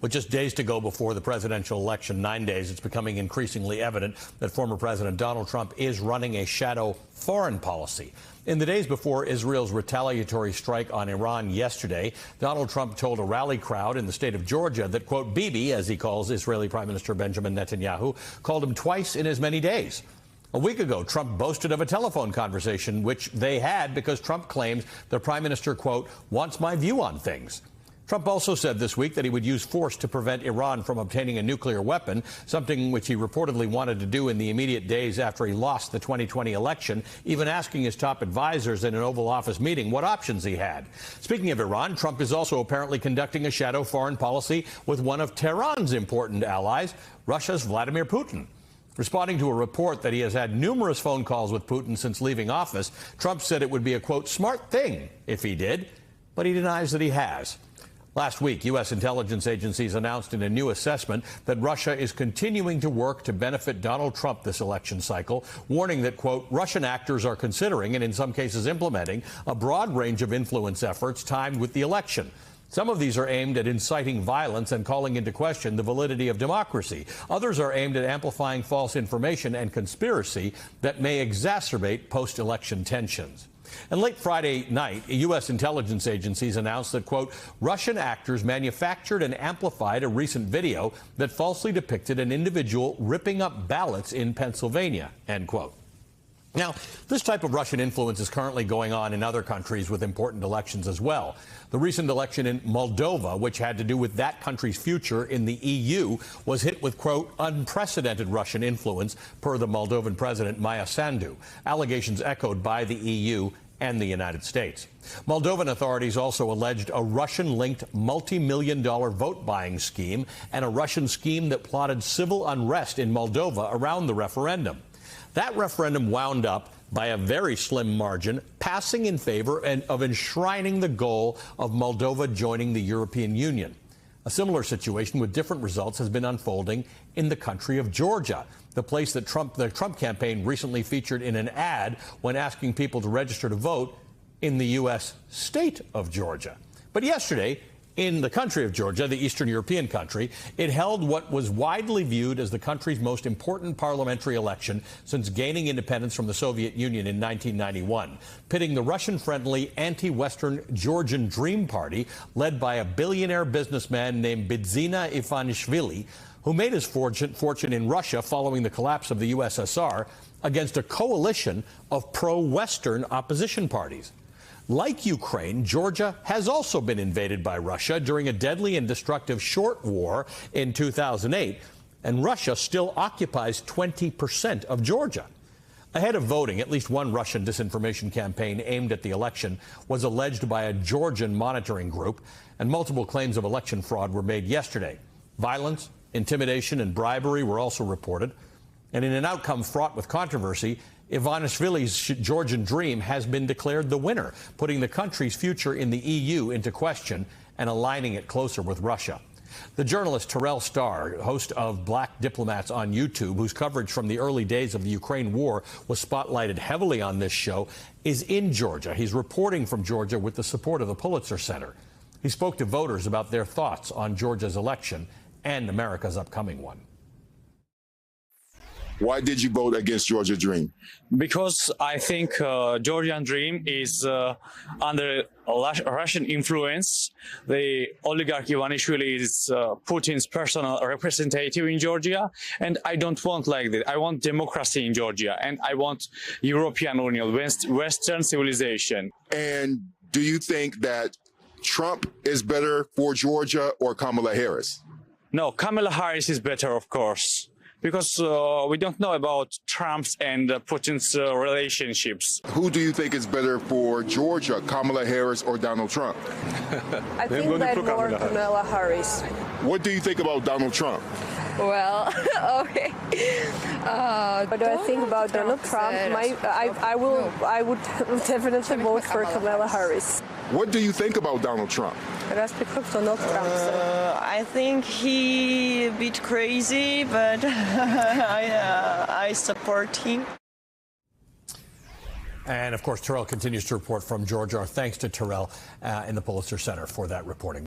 With just days to go before the presidential election, 9 days, it's becoming increasingly evident that former President Donald Trump is running a shadow foreign policy. In the days before Israel's retaliatory strike on Iran yesterday, Donald Trump told a rally crowd in the state of Georgia that, quote, Bibi, as he calls Israeli Prime Minister Benjamin Netanyahu, called him twice in as many days. A week ago, Trump boasted of a telephone conversation which they had because Trump claims the prime minister, quote, wants my view on things. Trump also said this week that he would use force to prevent Iran from obtaining a nuclear weapon, something which he reportedly wanted to do in the immediate days after he lost the 2020 election, even asking his top advisors in an Oval Office meeting what options he had. Speaking of Iran, Trump is also apparently conducting a shadow foreign policy with one of Tehran's important allies, Russia's Vladimir Putin. Responding to a report that he has had numerous phone calls with Putin since leaving office, Trump said it would be a, quote, smart thing if he did, but he denies that he has. Last week, U.S. intelligence agencies announced in a new assessment that Russia is continuing to work to benefit Donald Trump this election cycle, warning that, quote, Russian actors are considering and in some cases implementing a broad range of influence efforts timed with the election. Some of these are aimed at inciting violence and calling into question the validity of democracy. Others are aimed at amplifying false information and conspiracy that may exacerbate post-election tensions. And late Friday night, U.S. intelligence agencies announced that, quote, Russian actors manufactured and amplified a recent video that falsely depicted an individual ripping up ballots in Pennsylvania, end quote. Now, this type of Russian influence is currently going on in other countries with important elections as well. The recent election in Moldova, which had to do with that country's future in the EU, was hit with, quote, unprecedented Russian influence, per the Moldovan president Maya Sandu, allegations echoed by the EU and the United States. Moldovan authorities also alleged a Russian-linked multi-million-dollar vote-buying scheme and a Russian scheme that plotted civil unrest in Moldova around the referendum. That referendum wound up, by a very slim margin, passing in favor of enshrining the goal of Moldova joining the European Union. A similar situation with different results has been unfolding in the country of Georgia, the place that the Trump campaign recently featured in an ad when asking people to register to vote in the U.S. state of Georgia. But yesterday, in the country of Georgia, the Eastern European country, it held what was widely viewed as the country's most important parliamentary election since gaining independence from the Soviet Union in 1991, pitting the Russian-friendly anti-Western Georgian Dream Party, led by a billionaire businessman named Bidzina Ivanishvili, who made his fortune in Russia following the collapse of the USSR, against a coalition of pro-Western opposition parties. Like Ukraine, Georgia has also been invaded by Russia during a deadly and destructive short war in 2008, and Russia still occupies 20% of Georgia. Ahead of voting, at least one Russian disinformation campaign aimed at the election was alleged by a Georgian monitoring group, and multiple claims of election fraud were made yesterday. Violence, intimidation, and bribery were also reported, and in an outcome fraught with controversy, Ivanishvili's Georgian dream has been declared the winner, putting the country's future in the EU into question and aligning it closer with Russia. The journalist Terrell, Starr, host of BlackDiplomats on YouTube, whose coverage from the early days of the Ukraine war was spotlighted heavily on this show, is in Georgia. He's reporting from Georgia with the support of the Pulitzer Center. He spoke to voters about their thoughts on Georgia's election and America's upcoming one. Why did you vote against Georgia Dream? Because I think Georgian Dream is under Russian influence. The oligarch Ivanishvili is Putin's personal representative in Georgia, and I don't want like that. I want democracy in Georgia, and I want European Union, Western civilization. And do you think that Trump is better for Georgia or Kamala Harris? No, Kamala Harris is better, of course. Because we don't know about Trump's and Putin's relationships. Who do you think is better for Georgia, Kamala Harris or Donald Trump? I think that more Kamala Harris. What do you think about Donald Trump? Well, okay. What do I think about Donald Trump? I would definitely vote for Kamala Harris. What do you think about Donald Trump? I think he a bit crazy, but I support him. And of course, Terrell continues to report from Georgia. Our thanks to Terrell in the Pulitzer Center for that reporting.